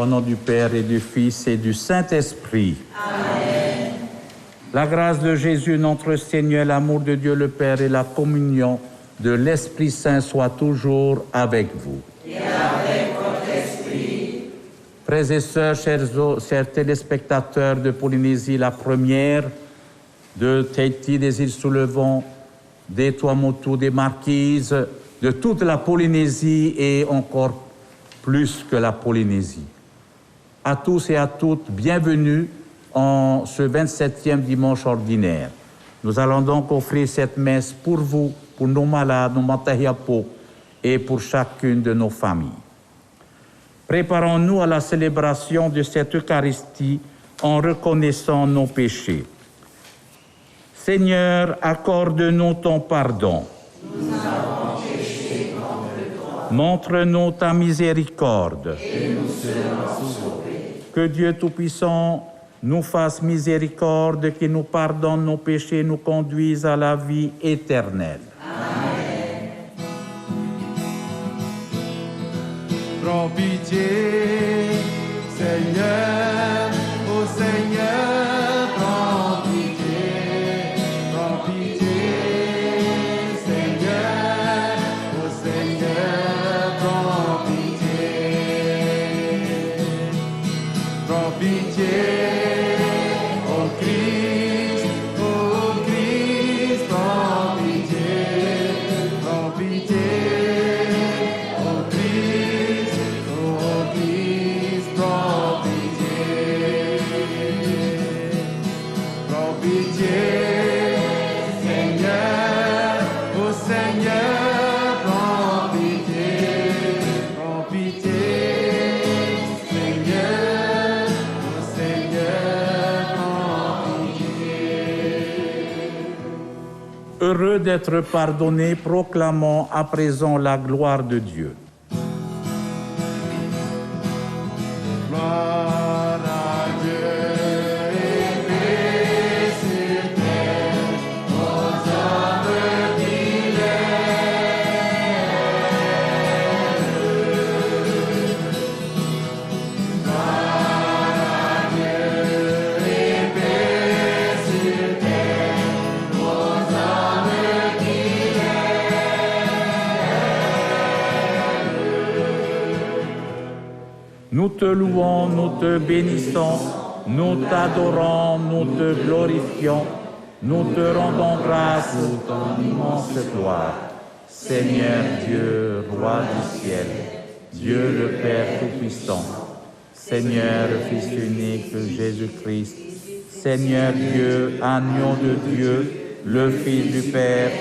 nom du Père et du Fils et du Saint-Esprit. Amen. La grâce de Jésus, notre Seigneur, l'amour de Dieu le Père et la communion de l'Esprit Saint soient toujours avec vous. Et avec votre esprit. Frères et sœurs, chers téléspectateurs de Polynésie, la première, de Tahiti, des îles sous le vent, des Tuamotu, des Marquises, de toute la Polynésie et encore plus que la Polynésie. À tous et à toutes, bienvenue en ce 27e dimanche ordinaire. Nous allons donc offrir cette messe pour vous, pour nos malades, nos matahiapo et pour chacune de nos familles. Préparons-nous à la célébration de cette Eucharistie en reconnaissant nos péchés. Seigneur, accorde-nous ton pardon. Nous avons péché contre toi. Montre-nous ta miséricorde. Et nous serons sauvés. Que Dieu Tout-Puissant nous fasse miséricorde, qu'il nous pardonne nos péchés, nous conduise à la vie éternelle. Amen. Prends pitié, Seigneur, ô Seigneur, prends pitié, Seigneur, ô Seigneur, prends pitié, ô Christ, prends pitié, ô Christ, prends pitié. Prends pitié, Seigneur, ô Seigneur, prends pitié, Seigneur, ô Seigneur, prends pitié. Heureux d'être pardonnés, proclamons à présent la gloire de Dieu. Gloire à Dieu et paix sur terre, aux hommes qu'il aime. Gloire à Dieu et paix sur terre, aux hommes qu'il Nous te louons, nous te bénissons, nous t'adorons, nous te glorifions, nous te rendons grâce pour ton immense gloire. Seigneur Dieu, roi du ciel, Dieu le Père Tout-Puissant, Seigneur Fils unique Jésus-Christ, Seigneur Dieu, agneau de Dieu, le Fils du Père,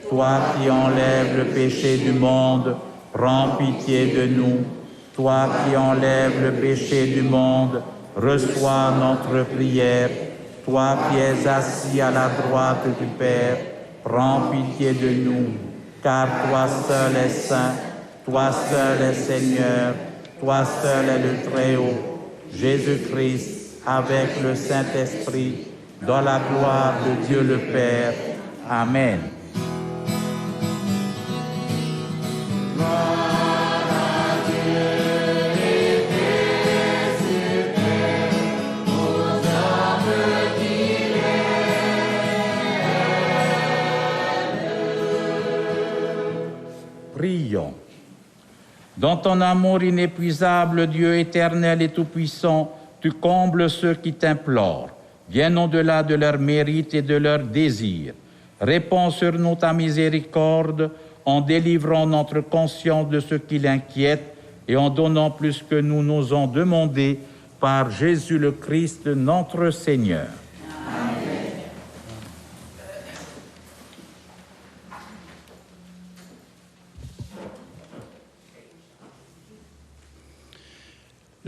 toi qui enlèves le péché du monde, prends pitié de nous. Toi qui enlèves le péché du monde, reçois notre prière. Toi qui es assis à la droite du Père, prends pitié de nous, car toi seul es saint, toi seul es Seigneur, toi seul es le Très-Haut, Jésus-Christ, avec le Saint-Esprit, dans la gloire de Dieu le Père. Amen. Prions. Dans ton amour inépuisable, Dieu éternel et tout-puissant, tu combles ceux qui t'implorent, bien au-delà de leurs mérites et de leurs désirs. Réponds sur nous ta miséricorde en délivrant notre conscience de ce qui l'inquiète et en donnant plus que nous n'osons demander par Jésus le Christ, notre Seigneur.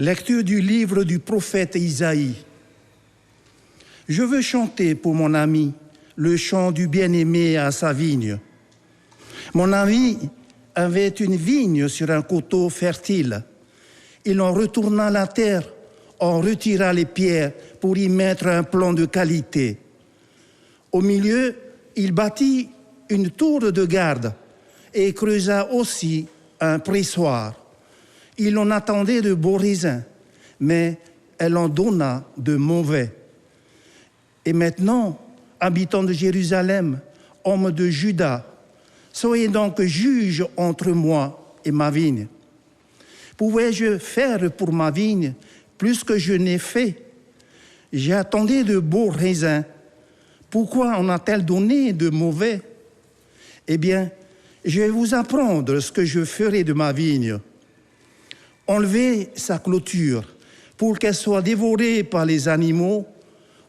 Lecture du livre du prophète Isaïe. Je veux chanter pour mon ami le chant du bien-aimé à sa vigne. Mon ami avait une vigne sur un coteau fertile. Il en retourna la terre, en retira les pierres pour y mettre un plan de qualité. Au milieu, il bâtit une tour de garde et creusa aussi un pressoir. Il en attendait de beaux raisins, mais elle en donna de mauvais. Et maintenant, habitants de Jérusalem, hommes de Juda, soyez donc juges entre moi et ma vigne. Pouvais-je faire pour ma vigne plus que je n'ai fait? J'attendais de beaux raisins. Pourquoi en a-t-elle donné de mauvais? Eh bien, je vais vous apprendre ce que je ferai de ma vigne. Enlever sa clôture pour qu'elle soit dévorée par les animaux,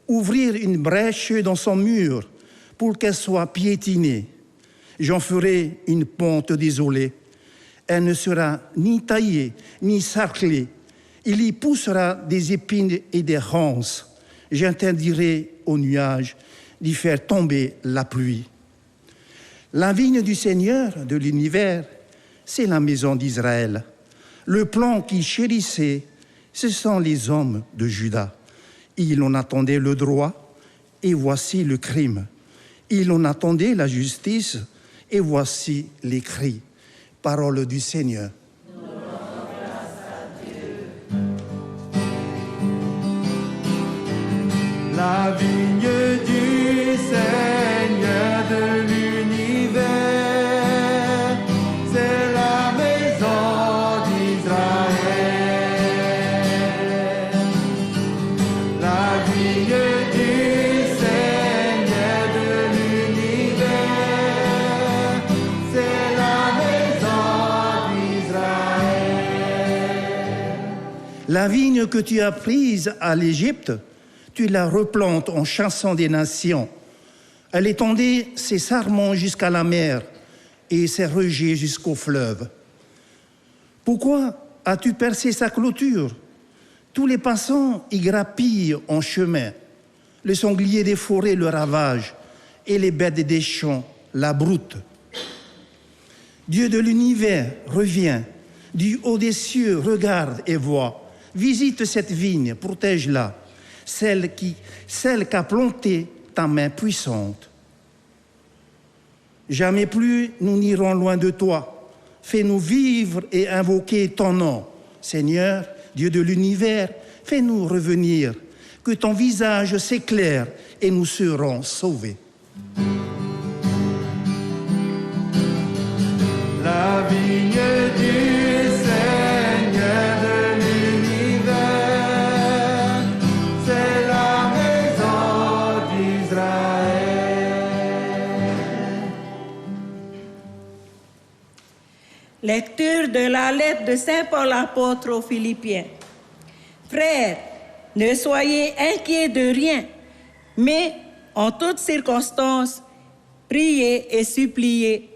ouvrir une brèche dans son mur pour qu'elle soit piétinée. J'en ferai une pente désolée. Elle ne sera ni taillée, ni sarclée. Il y poussera des épines et des ronces. J'interdirai aux nuages d'y faire tomber la pluie. La vigne du Seigneur de l'univers, c'est la maison d'Israël. Le plan qu'il chérissait, ce sont les hommes de Juda. Il en attendait le droit, et voici le crime. Il en attendait la justice, et voici les cris. Parole du Seigneur. La vigne du Seigneur de l'univers, c'est la maison d'Israël. La vigne du Seigneur de l'univers, c'est la maison d'Israël. La vigne que tu as prise à l'Égypte, tu la replantes en chassant des nations. Elle étendait ses sarments jusqu'à la mer et ses rejets jusqu'au fleuve. Pourquoi as-tu percé sa clôture? Tous les passants y grappillent en chemin. Le sanglier des forêts le ravage et les bêtes des champs la broutent. Dieu de l'univers revient, du haut des cieux regarde et voit. Visite cette vigne, protège-la. Celle qu'a plantée ta main puissante. Jamais plus nous n'irons loin de toi. Fais-nous vivre et invoquer ton nom. Seigneur, Dieu de l'univers, fais-nous revenir. Que ton visage s'éclaire et nous serons sauvés. La vigne du Seigneur de l'univers, c'est la maison d'Israël. Lecture de la lettre de Saint Paul apôtre aux Philippiens. Frères, ne soyez inquiets de rien, mais en toutes circonstances, priez et suppliez,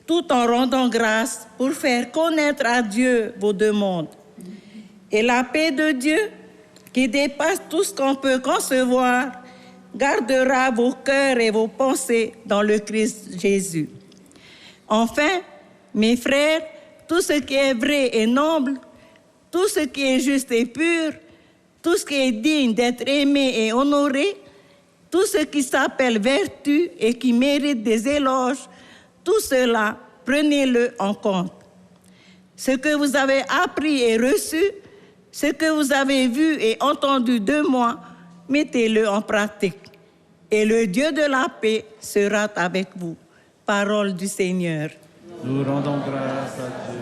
tout en rendant grâce pour faire connaître à Dieu vos demandes. Et la paix de Dieu, qui dépasse tout ce qu'on peut concevoir, gardera vos cœurs et vos pensées dans le Christ Jésus. Enfin, mes frères, tout ce qui est vrai et noble, tout ce qui est juste et pur, tout ce qui est digne d'être aimé et honoré, tout ce qui s'appelle vertu et qui mérite des éloges, tout cela, prenez-le en compte. Ce que vous avez appris et reçu, ce que vous avez vu et entendu de moi, mettez-le en pratique. Et le Dieu de la paix sera avec vous. Parole du Seigneur. Nous rendons grâce à Dieu.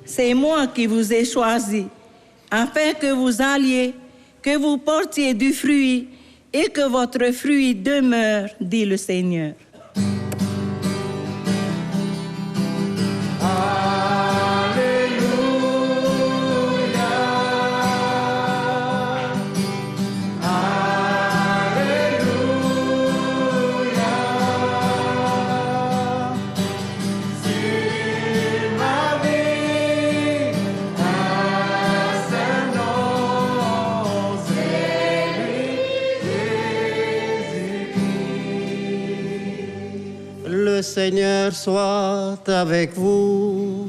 C'est moi qui vous ai choisi, afin que vous alliez, que vous portiez du fruit et que votre fruit demeure, dit le Seigneur. Le Seigneur soit avec vous.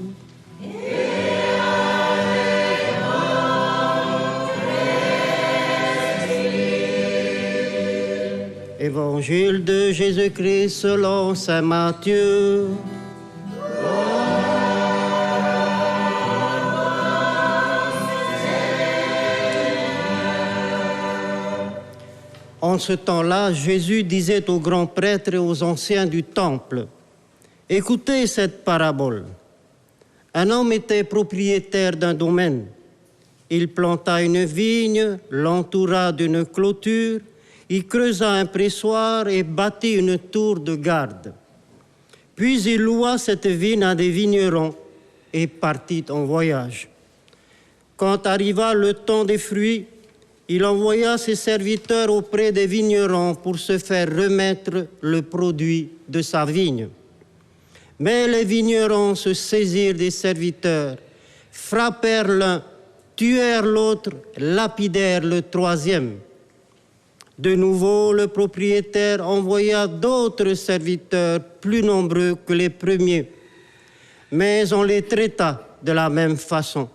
Évangile de Jésus-Christ selon saint Matthieu. En ce temps-là, Jésus disait aux grands prêtres et aux anciens du temple, « Écoutez cette parabole. Un homme était propriétaire d'un domaine. Il planta une vigne, l'entoura d'une clôture, il creusa un pressoir et bâtit une tour de garde. Puis il loua cette vigne à des vignerons et partit en voyage. Quand arriva le temps des fruits, il envoya ses serviteurs auprès des vignerons pour se faire remettre le produit de sa vigne. Mais les vignerons se saisirent des serviteurs, frappèrent l'un, tuèrent l'autre, lapidèrent le troisième. De nouveau, le propriétaire envoya d'autres serviteurs plus nombreux que les premiers, mais on les traita de la même façon.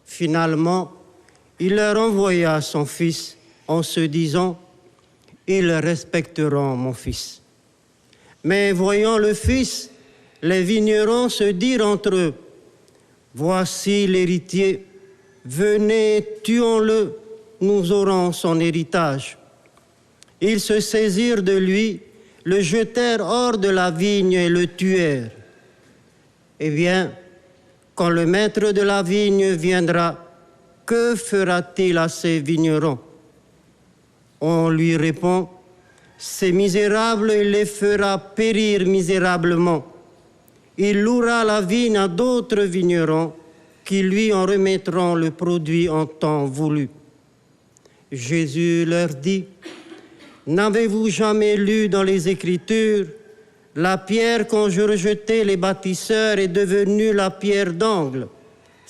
Finalement, il leur envoya son fils en se disant « Ils respecteront mon fils ». Mais voyant le fils, les vignerons se dirent entre eux « Voici l'héritier, venez, tuons-le, nous aurons son héritage ». Ils se saisirent de lui, le jetèrent hors de la vigne et le tuèrent. Eh bien, quand le maître de la vigne viendra, que fera-t-il à ces vignerons? On lui répond, ces misérables, il les fera périr misérablement. Il louera la vigne à d'autres vignerons qui lui en remettront le produit en temps voulu. Jésus leur dit, n'avez-vous jamais lu dans les Écritures, la pierre qu'ont rejetée les bâtisseurs est devenue la pierre d'angle.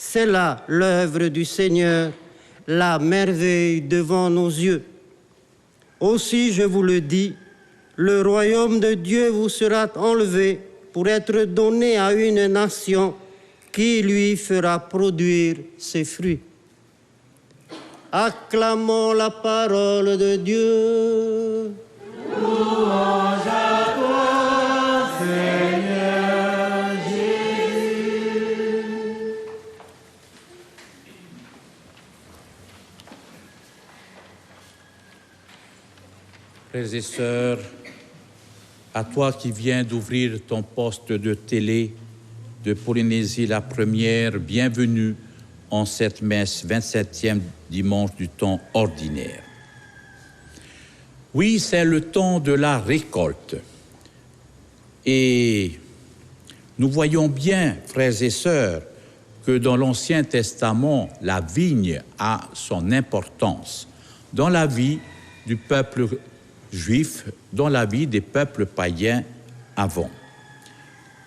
C'est là l'œuvre du Seigneur, la merveille devant nos yeux. Aussi, je vous le dis, le royaume de Dieu vous sera enlevé pour être donné à une nation qui lui fera produire ses fruits. Acclamons la parole de Dieu. Louange à toi, Seigneur Jésus. Frères et sœurs, à toi qui viens d'ouvrir ton poste de télé de Polynésie la première, bienvenue en cette messe 27e dimanche du temps ordinaire. Oui, c'est le temps de la récolte. Et nous voyons bien, frères et sœurs, que dans l'Ancien Testament, la vigne a son importance dans la vie du peuple juif, dans la vie des peuples païens avant.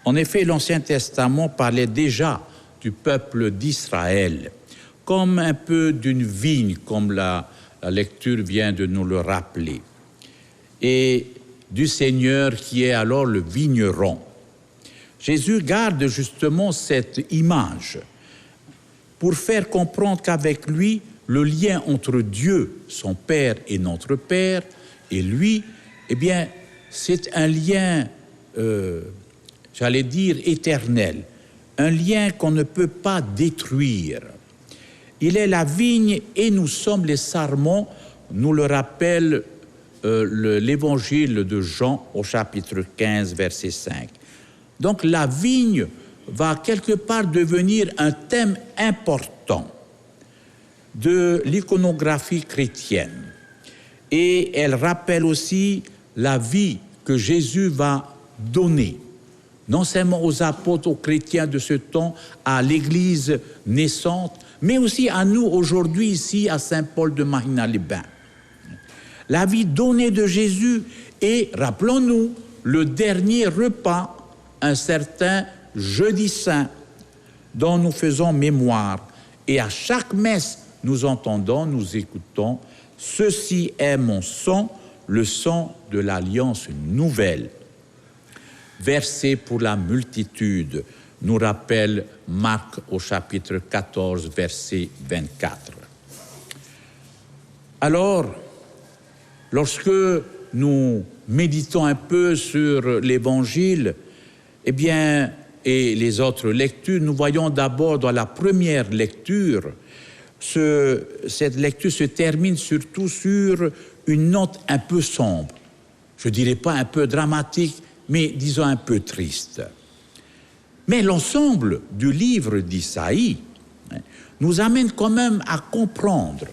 En effet, l'Ancien Testament parlait déjà du peuple d'Israël, comme un peu d'une vigne, comme la lecture vient de nous le rappeler, et du Seigneur qui est alors le vigneron. Jésus garde justement cette image pour faire comprendre qu'avec lui, le lien entre Dieu, son Père et notre Père, et lui, eh bien, c'est un lien, j'allais dire, éternel. Un lien qu'on ne peut pas détruire. Il est la vigne et nous sommes les sarments, nous le rappelle l'évangile de Jean au chapitre 15, verset 5. Donc la vigne va quelque part devenir un thème important de l'iconographie chrétienne. Et elle rappelle aussi la vie que Jésus va donner, non seulement aux apôtres, aux chrétiens de ce temps, à l'Église naissante, mais aussi à nous aujourd'hui ici à Saint-Paul de Marina-les-Bains. La vie donnée de Jésus est, rappelons-nous, le dernier repas, un certain Jeudi Saint, dont nous faisons mémoire. Et à chaque messe, nous entendons, nous écoutons, « Ceci est mon sang, le sang de l'alliance nouvelle ». versé pour la multitude, nous rappelle Marc au chapitre 14, verset 24. Alors, lorsque nous méditons un peu sur l'Évangile, eh bien, et les autres lectures, nous voyons d'abord dans la première lecture, cette lecture se termine surtout sur une note un peu sombre. Je ne dirais pas un peu dramatique, mais disons un peu triste. Mais l'ensemble du livre d'Isaïe nous amène quand même à comprendre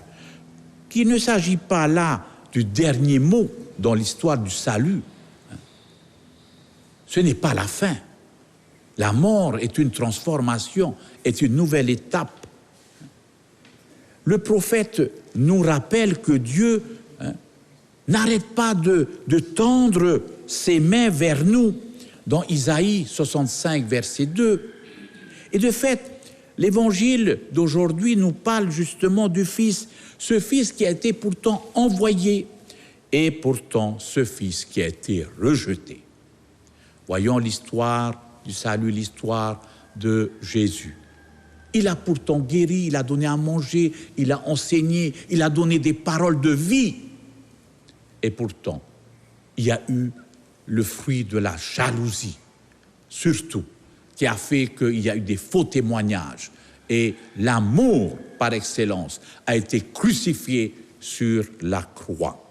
qu'il ne s'agit pas là du dernier mot dans l'histoire du salut. Ce n'est pas la fin. La mort est une transformation, est une nouvelle étape. Le prophète nous rappelle que Dieu n'arrête pas de tendre ses mains vers nous dans Isaïe 65, verset 2. Et de fait, l'évangile d'aujourd'hui nous parle justement du Fils, ce Fils qui a été pourtant envoyé et pourtant ce Fils qui a été rejeté. Voyons l'histoire du salut, l'histoire de Jésus. Il a pourtant guéri, il a donné à manger, il a enseigné, il a donné des paroles de vie. Et pourtant, il y a eu le fruit de la jalousie, surtout, qui a fait qu'il y a eu des faux témoignages. Et l'amour, par excellence, a été crucifié sur la croix.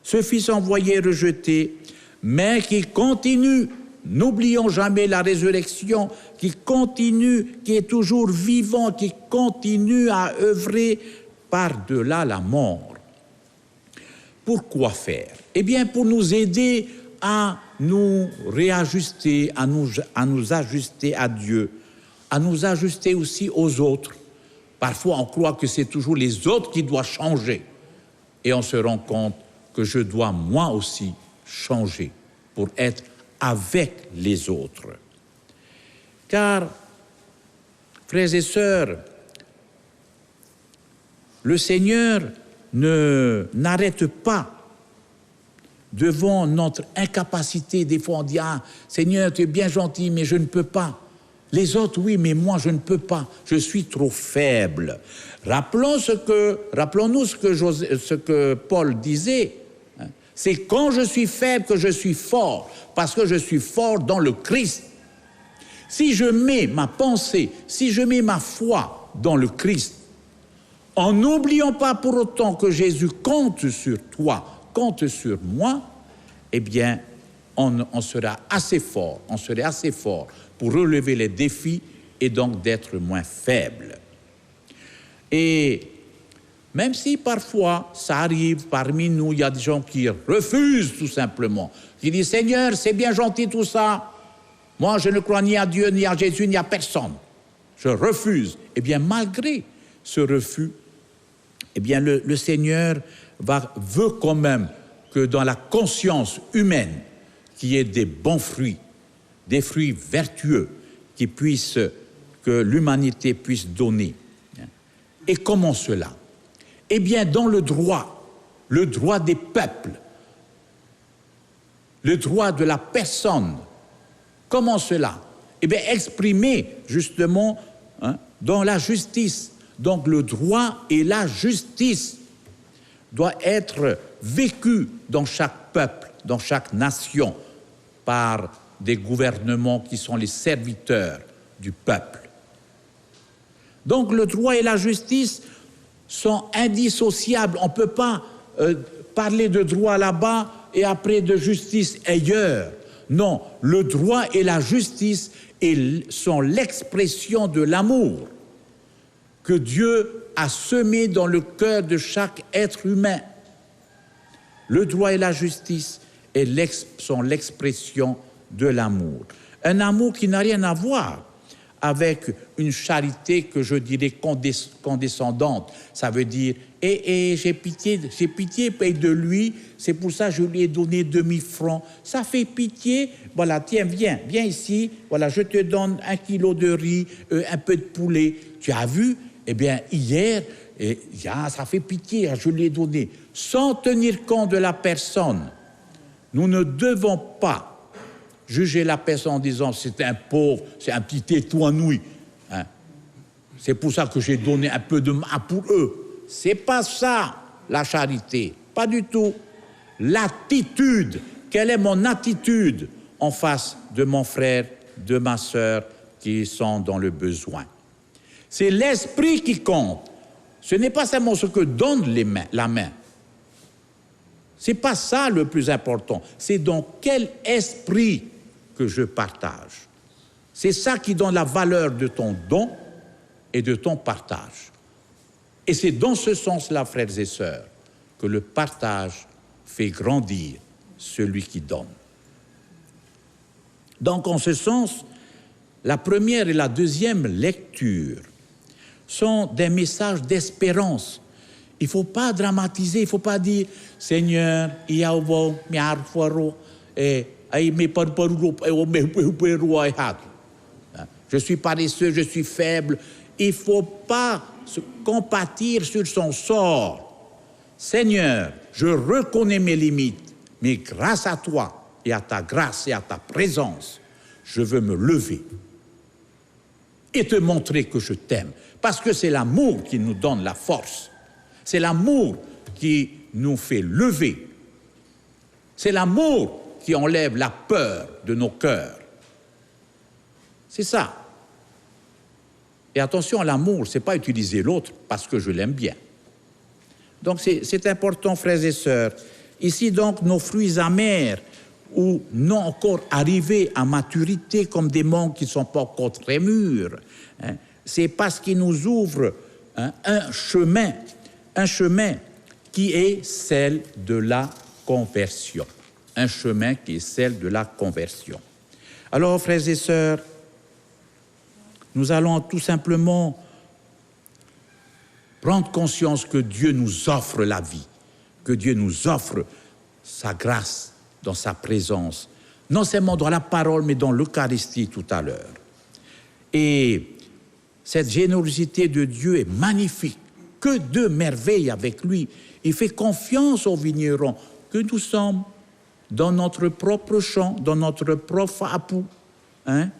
Ce Fils envoyé, rejeté, mais qui continue, n'oublions jamais la résurrection, qui continue, qui est toujours vivant, qui continue à œuvrer par-delà la mort. Pourquoi faire? Eh bien, pour nous aider à nous réajuster, à nous ajuster à Dieu, à nous ajuster aussi aux autres. Parfois, on croit que c'est toujours les autres qui doivent changer. Et on se rend compte que je dois moi aussi changer pour être avec les autres. Car, frères et sœurs, le Seigneur n'arrête pas devant notre incapacité. Des fois on dit « Ah, Seigneur, tu es bien gentil, mais je ne peux pas. Les autres, oui, mais moi, je ne peux pas. Je suis trop faible. » Rappelons-nous ce que Paul disait. C'est quand je suis faible que je suis fort, parce que je suis fort dans le Christ. Si je mets ma pensée, si je mets ma foi dans le Christ, en n'oubliant pas pour autant que Jésus compte sur toi, compte sur moi, eh bien, on sera assez fort, on serait assez fort pour relever les défis et donc d'être moins faible. Et même si parfois ça arrive parmi nous, il y a des gens qui refusent tout simplement, qui disent « Seigneur, c'est bien gentil tout ça, moi je ne crois ni à Dieu, ni à Jésus, ni à personne. Je refuse. » Eh bien, malgré ce refus, eh bien, le Seigneur veut quand même que dans la conscience humaine, qu'il y ait des bons fruits, des fruits vertueux que l'humanité puisse donner. Et comment cela? Eh bien, dans le droit des peuples, le droit de la personne. Comment cela? Eh bien, exprimé justement dans la justice. Donc, le droit et la justice doivent être vécus dans chaque peuple, dans chaque nation, par des gouvernements qui sont les serviteurs du peuple. Donc, le droit et la justice sont indissociables. On ne peut pas parler de droit là-bas et après de justice ailleurs. Non, le droit et la justice sont l'expression de l'amour que Dieu a semé dans le cœur de chaque être humain. Le droit et la justice sont l'expression de l'amour. Un amour qui n'a rien à voir avec une charité que je dirais condescendante. Ça veut dire, j'ai pitié, paye de lui, c'est pour ça que je lui ai donné 2000 francs. Ça fait pitié, voilà, tiens, viens ici, voilà, je te donne 1 kilo de riz, un peu de poulet. Tu as vu? Eh bien, hier, ça fait pitié, je lui ai donné. Sans tenir compte de la personne, nous ne devons pas juger la personne en disant c'est un pauvre, c'est un petit étoinoui. Hein. C'est pour ça que j'ai donné un peu de main pour eux. C'est pas ça la charité, pas du tout. L'attitude, quelle est mon attitude en face de mon frère, de ma sœur qui sont dans le besoin. C'est l'esprit qui compte. Ce n'est pas seulement ce que donne la main. Ce n'est pas ça le plus important. C'est dans quel esprit que je partage. C'est ça qui donne la valeur de ton don et de ton partage. Et c'est dans ce sens-là, frères et sœurs, que le partage fait grandir celui qui donne. Donc, en ce sens, la première et la deuxième lecture sont des messages d'espérance. Il ne faut pas dramatiser, il ne faut pas dire « Seigneur, je suis paresseux, je suis faible. » Il ne faut pas se compatir sur son sort. « Seigneur, je reconnais mes limites, mais grâce à toi et à ta grâce et à ta présence, je veux me lever et te montrer que je t'aime. » Parce que c'est l'amour qui nous donne la force. C'est l'amour qui nous fait lever. C'est l'amour qui enlève la peur de nos cœurs. C'est ça. Et attention, l'amour, ce n'est pas utiliser l'autre parce que je l'aime bien. Donc c'est important, frères et sœurs. Ici, donc, nos fruits amers ou non encore arrivés à maturité comme des mangues qui ne sont pas encore très mûres, hein, c'est parce qu'il nous ouvre un chemin qui est celle de la conversion. Un chemin qui est celle de la conversion. Alors, frères et sœurs, nous allons tout simplement prendre conscience que Dieu nous offre la vie, que Dieu nous offre sa grâce dans sa présence, non seulement dans la parole, mais dans l'Eucharistie tout à l'heure. Et cette générosité de Dieu est magnifique. Que de merveilles avec lui. Il fait confiance aux vignerons que nous sommes dans notre propre champ, dans notre propre apou. Hein?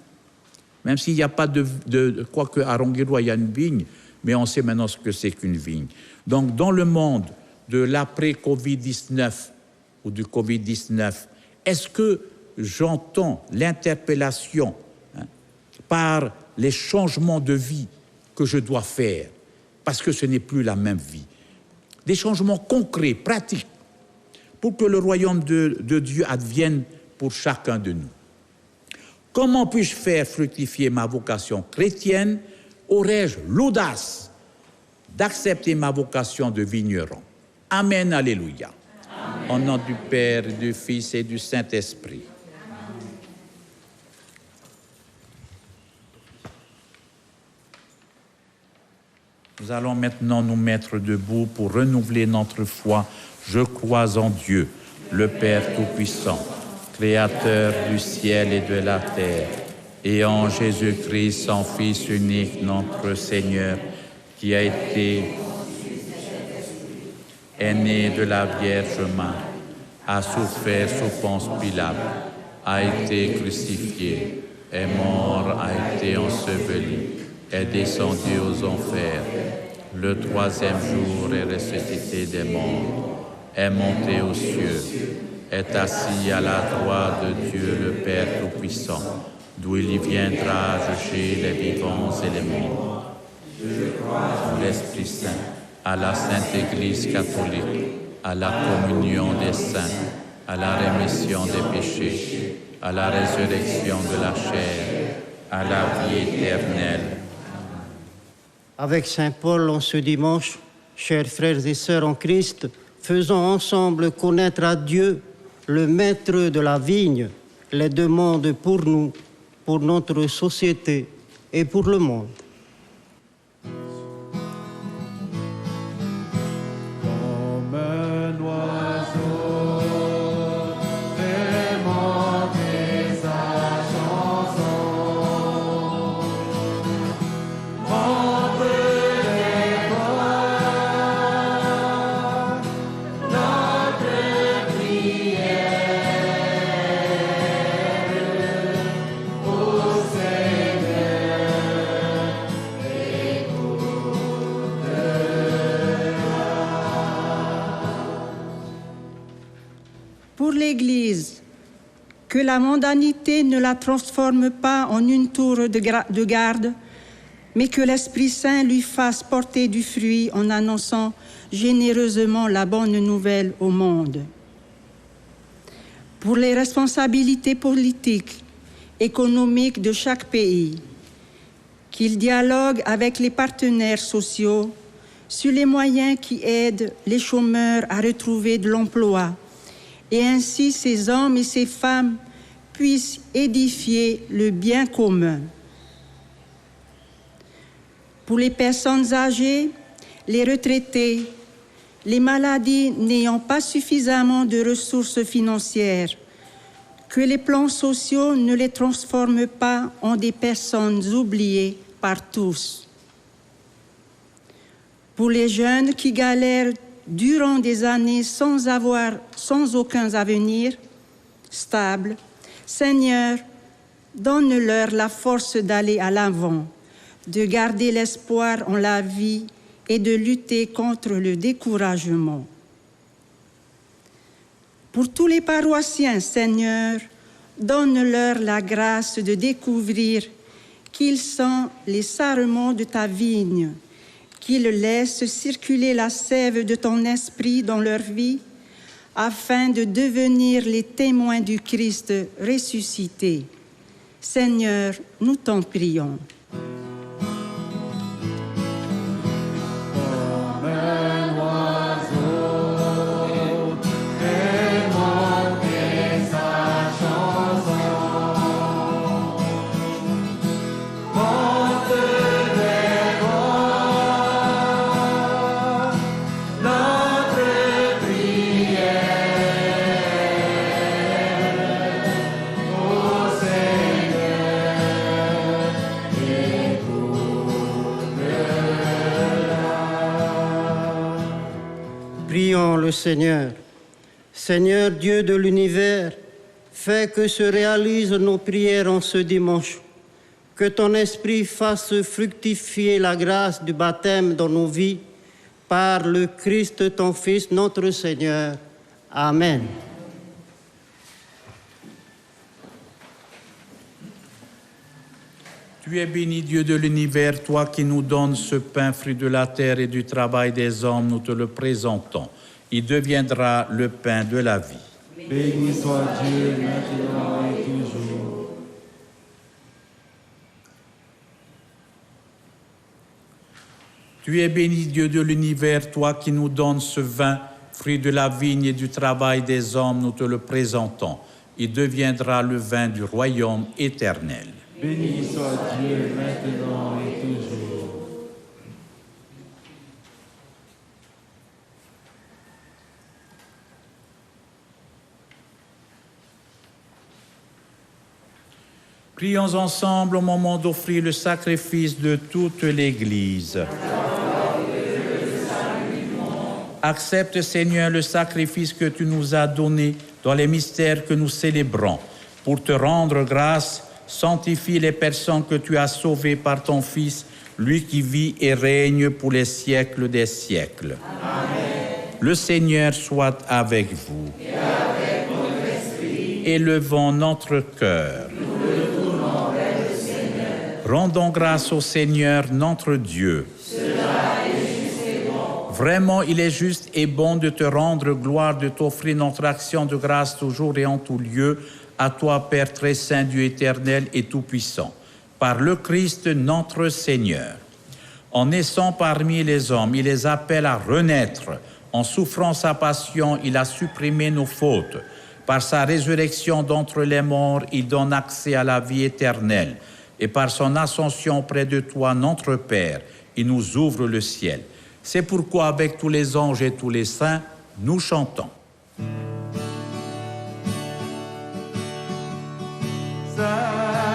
Même s'il n'y a pas quoique à Ronguirois, il y a une vigne, mais on sait maintenant ce que c'est qu'une vigne. Donc, dans le monde de l'après-Covid-19 ou du Covid-19, est-ce que j'entends l'interpellation par les changements de vie que je dois faire, parce que ce n'est plus la même vie. Des changements concrets, pratiques, pour que le royaume de Dieu advienne pour chacun de nous. Comment puis-je faire fructifier ma vocation chrétienne? Aurais-je l'audace d'accepter ma vocation de vigneron? Amen, alléluia. Amen. Au nom du Père, du Fils et du Saint-Esprit. Nous allons maintenant nous mettre debout pour renouveler notre foi. Je crois en Dieu, le Père Tout-Puissant, Créateur du ciel et de la terre, et en Jésus-Christ, son Fils unique, notre Seigneur, qui a été né de la Vierge Marie, a souffert sous Ponce Pilate, a été crucifié, est mort, a été enseveli, est descendu aux enfers, le troisième jour est ressuscité des morts, est monté aux cieux, est assis à la droite de Dieu le Père Tout-Puissant, d'où il viendra juger les vivants et les morts. Je crois en l'Esprit Saint, à la Sainte Église catholique, à la communion des saints, à la rémission des péchés, à la résurrection de la chair, à la vie éternelle. Avec Saint Paul, en ce dimanche, chers frères et sœurs en Christ, faisons ensemble connaître à Dieu, le maître de la vigne, les demandes pour nous, pour notre société et pour le monde. Comme un oiseau démonté sa chanson, entre les voix, notre prière pour l'Église, que la mondanité ne la transforme pas en une tour de garde, mais que l'Esprit Saint lui fasse porter du fruit en annonçant généreusement la bonne nouvelle au monde. Pour les responsabilités politiques, économiques de chaque pays, qu'il dialogue avec les partenaires sociaux sur les moyens qui aident les chômeurs à retrouver de l'emploi, et ainsi ces hommes et ces femmes puissent édifier le bien commun. Pour les personnes âgées, les retraités, les maladies n'ayant pas suffisamment de ressources financières, que les plans sociaux ne les transforment pas en des personnes oubliées par tous. Pour les jeunes qui galèrent durant des années sans aucun avenir stable, Seigneur, donne-leur la force d'aller à l'avant, de garder l'espoir en la vie et de lutter contre le découragement. Pour tous les paroissiens, Seigneur, donne-leur la grâce de découvrir qu'ils sont les sarments de ta vigne, qu'ils laissent circuler la sève de ton esprit dans leur vie, afin de devenir les témoins du Christ ressuscité. Seigneur, nous t'en prions. Prions le Seigneur. Seigneur Dieu de l'univers, fais que se réalisent nos prières en ce dimanche. Que ton esprit fasse fructifier la grâce du baptême dans nos vies par le Christ, ton Fils, notre Seigneur. Amen. Tu es béni, Dieu de l'univers, toi qui nous donnes ce pain, fruit de la terre et du travail des hommes, nous te le présentons. Il deviendra le pain de la vie. Béni soit Dieu maintenant et toujours. Tu es béni, Dieu de l'univers, toi qui nous donnes ce vin, fruit de la vigne et du travail des hommes, nous te le présentons. Il deviendra le vin du royaume éternel. Béni soit Dieu maintenant et toujours. Prions ensemble au moment d'offrir le sacrifice de toute l'Église. Accepte, Seigneur, le sacrifice que tu nous as donné dans les mystères que nous célébrons. Pour te rendre grâce, sanctifie les personnes que tu as sauvées par ton Fils, lui qui vit et règne pour les siècles des siècles. Amen. Le Seigneur soit avec vous. Et avec votre esprit. Élevons notre cœur. Nous le tournons vers le Seigneur. Rendons grâce au Seigneur, notre Dieu. Cela est juste et bon. Vraiment, il est juste et bon de te rendre gloire, de t'offrir notre action de grâce toujours et en tout lieu, à toi, Père très saint, Dieu éternel et tout-puissant, par le Christ notre Seigneur. En naissant parmi les hommes, il les appelle à renaître. En souffrant sa passion, il a supprimé nos fautes. Par sa résurrection d'entre les morts, il donne accès à la vie éternelle. Et par son ascension près de toi, notre Père, il nous ouvre le ciel. C'est pourquoi, avec tous les anges et tous les saints, nous chantons. Hosanna,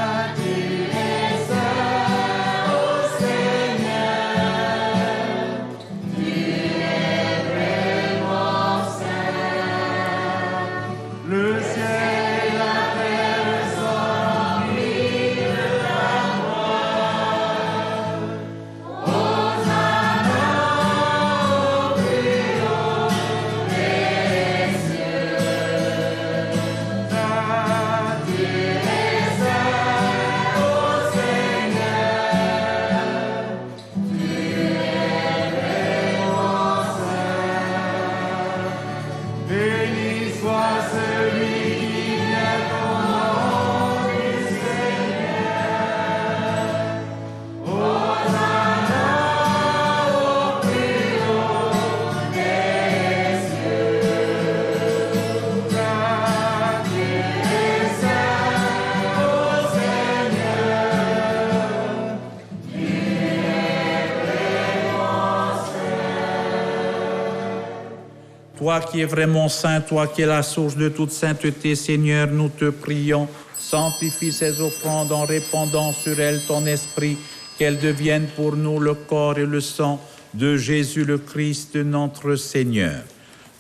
Toi qui es vraiment saint, toi qui es la source de toute sainteté, Seigneur, nous te prions, sanctifie ces offrandes en répandant sur elles ton esprit, qu'elles deviennent pour nous le corps et le sang de Jésus le Christ, notre Seigneur.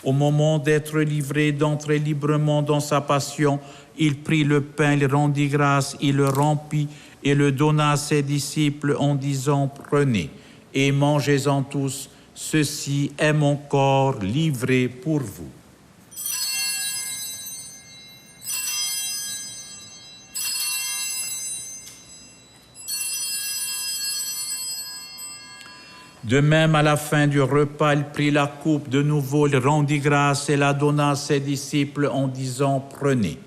Au moment d'être livré, d'entrer librement dans sa passion, il prit le pain, il rendit grâce, il le rompit et le donna à ses disciples en disant « Prenez et mangez-en tous, ceci est mon corps livré pour vous. » De même, à la fin du repas, il prit la coupe de nouveau, il rendit grâce et la donna à ses disciples en disant « Prenez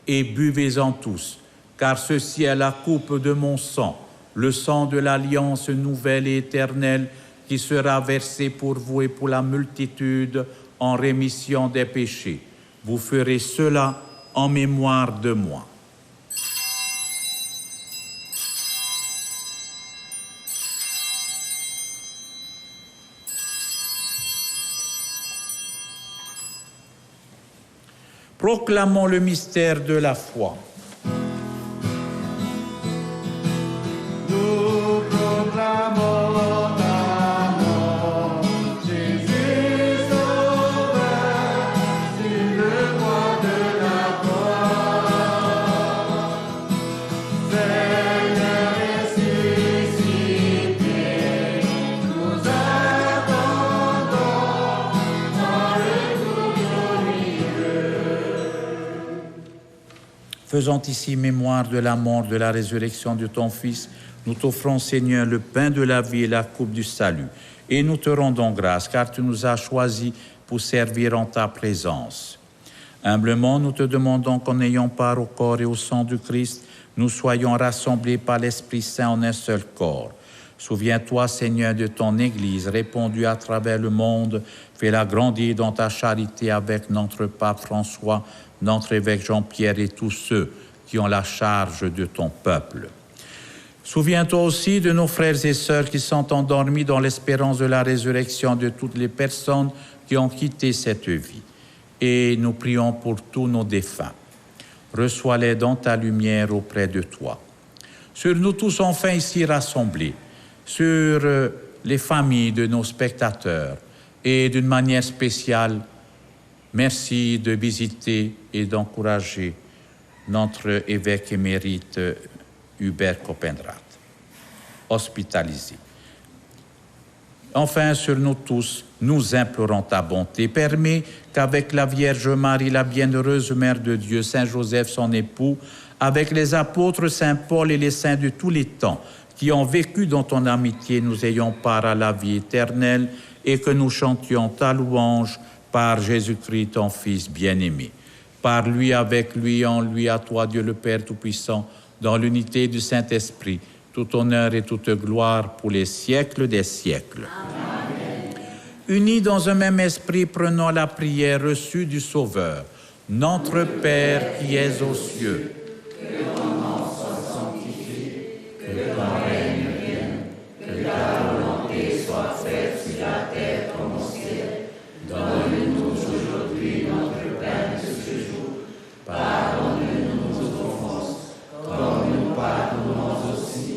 et buvez-en tous, car ceci est la coupe de mon sang, le sang de l'alliance nouvelle et éternelle qui sera versé pour vous et pour la multitude en rémission des péchés. Vous ferez cela en mémoire de moi. » Proclamons le mystère de la foi. Nous proclamons ta mort, Jésus sauveur, sur le bois de la croix. Seigneur ressuscité, nous attendons ton retour glorieux. Faisant ici mémoire de la mort, de la résurrection de ton Fils, nous t'offrons, Seigneur, le pain de la vie et la coupe du salut. Et nous te rendons grâce, car tu nous as choisis pour servir en ta présence. Humblement, nous te demandons qu'en ayant part au corps et au sang du Christ, nous soyons rassemblés par l'Esprit Saint en un seul corps. Souviens-toi, Seigneur, de ton Église, répandue à travers le monde. Fais-la grandir dans ta charité avec notre pape François, notre évêque Jean-Pierre et tous ceux qui ont la charge de ton peuple. Souviens-toi aussi de nos frères et sœurs qui sont endormis dans l'espérance de la résurrection, de toutes les personnes qui ont quitté cette vie. Et nous prions pour tous nos défunts. Reçois-les dans ta lumière auprès de toi. Sur nous tous enfin ici rassemblés, sur les familles de nos spectateurs et d'une manière spéciale, merci de visiter et d'encourager notre évêque émérite Hubert Copenrath, hospitalisé. Enfin, sur nous tous, nous implorons ta bonté. Permets qu'avec la Vierge Marie, la bienheureuse Mère de Dieu, Saint Joseph, son époux, avec les apôtres, Saint Paul et les saints de tous les temps, qui ont vécu dans ton amitié, nous ayons part à la vie éternelle et que nous chantions ta louange par Jésus-Christ, ton Fils bien-aimé. Par lui, avec lui, en lui, à toi, Dieu le Père Tout-Puissant, dans l'unité du Saint-Esprit, tout honneur et toute gloire pour les siècles des siècles. Amen. Unis dans un même esprit, prenons la prière reçue du Sauveur. Notre Père qui es aux cieux, que ton nom soit sanctifié, que ton règne vienne, que ta volonté soit faite sur la terre comme au ciel. Donne-nous aujourd'hui notre pain de ce jour. Pardonne-nous nos offenses, comme nous pardonnons aussi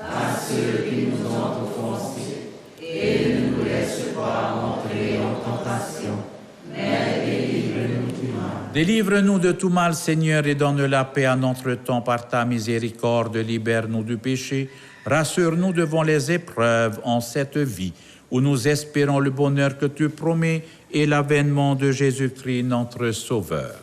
à ceux qui nous ont offensés. Et ne nous laisse pas entrer en tentation, mais délivre-nous du mal. Délivre-nous de tout mal, Seigneur, et donne la paix à notre temps par ta miséricorde. Libère-nous du péché, rassure-nous devant les épreuves en cette vie, où nous espérons le bonheur que tu promets et l'avènement de Jésus-Christ, notre Sauveur.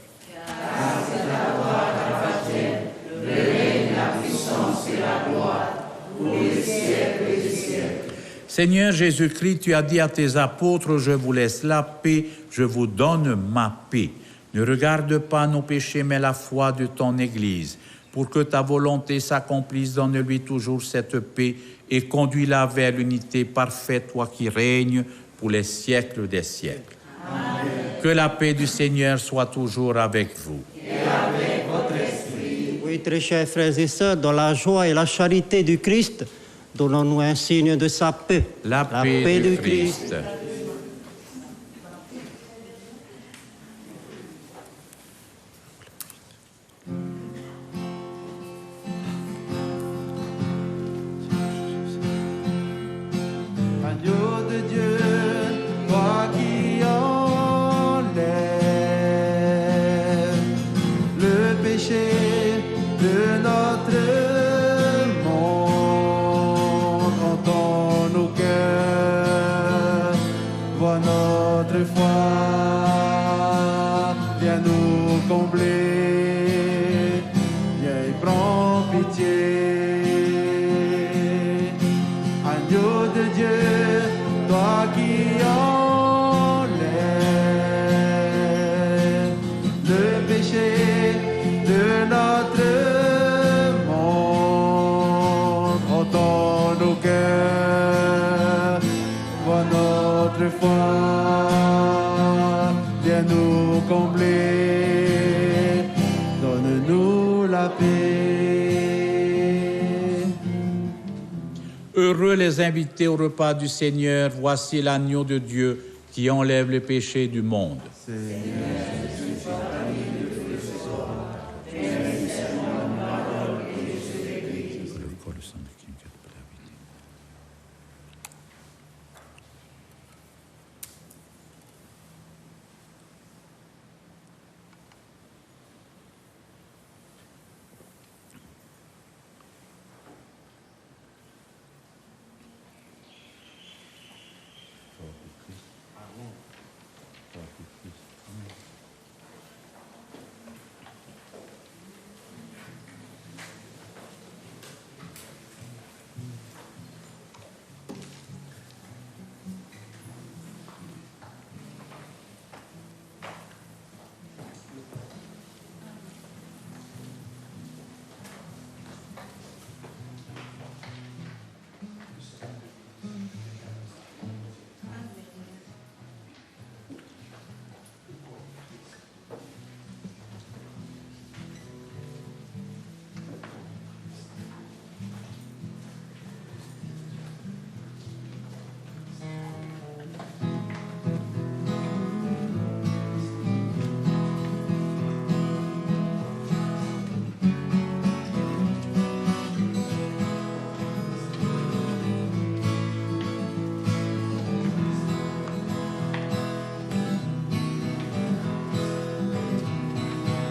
Grâce à la gloire t'appartienne, le règne, la puissance et la gloire, pour les siècles des siècles. Seigneur Jésus-Christ, tu as dit à tes apôtres, je vous laisse la paix, je vous donne ma paix. Ne regarde pas nos péchés, mais la foi de ton Église. Pour que ta volonté s'accomplisse, donne-lui toujours cette paix et conduis-la vers l'unité parfaite, toi qui règnes pour les siècles des siècles. Amen. Que la paix du Seigneur soit toujours avec vous. Et avec votre esprit. Oui, très chers frères et sœurs, dans la joie et la charité du Christ, donnons-nous un signe de sa paix. La paix du Christ. foi, viens nous combler, viens et prends pitié. Agneau de Dieu, toi qui enlèves le péché de notre monde, entends nos cœurs, vois notre foi, viens nous combler, donne-nous la paix. Heureux les invités au repas du Seigneur, voici l'agneau de Dieu qui enlève le péché du monde.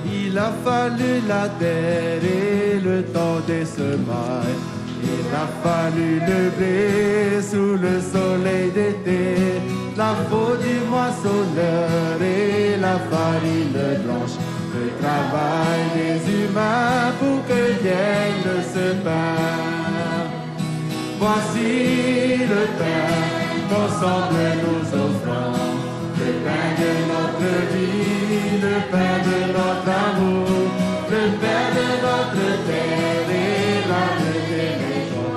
Il a fallu la terre et le temps des semailles. Il a fallu le blé sous le soleil d'été, la peau du moissonneur et la farine blanche, le travail des humains pour que vienne ce pain. Voici le pain qu'ensemble nous offrons, le pain de notre vie, le pain de notre amour, le pain de notre terre et l'âme des maisons,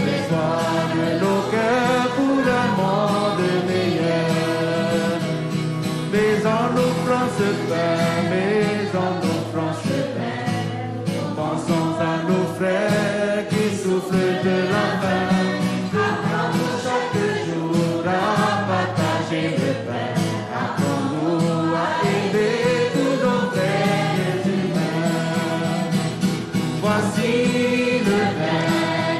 l'espoir de nos cœurs pour un monde meilleur. Mais en offrant ce pain, pensons à nos frères qui souffrent de la faim. Apprends-nous chaque jour à partager le pain. Apprends-nous à aider tous nos frères humains. Voici le pain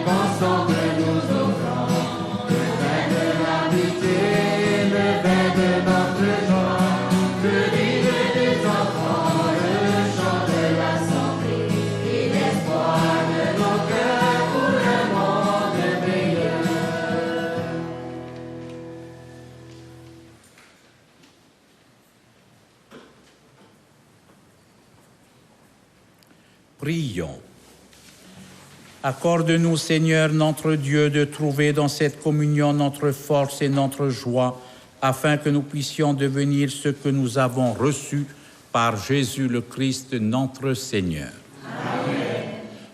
qu'ensemble nous offrons, le pain de l'amitié, le pain de notre joie, le livre des enfants, le chant de la santé et l'espoir de nos cœurs pour un monde meilleur. Prions. Accorde-nous, Seigneur, notre Dieu, de trouver dans cette communion notre force et notre joie, afin que nous puissions devenir ce que nous avons reçu par Jésus le Christ, notre Seigneur. Amen.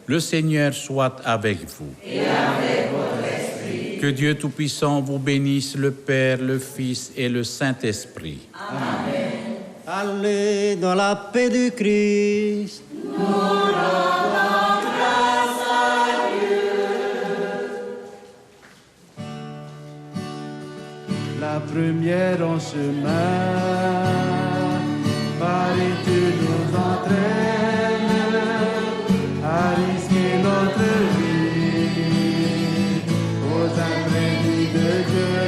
Le Seigneur soit avec vous. Et avec votre esprit. Que Dieu Tout-Puissant vous bénisse, le Père, le Fils et le Saint-Esprit. Amen. Allez dans la paix du Christ. Nous rendons grâce à Dieu. La première en chemin, Paris tu nous entraînes à risquer notre vie aux imprévus de Dieu.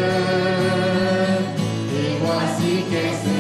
Et voici qu'est-ce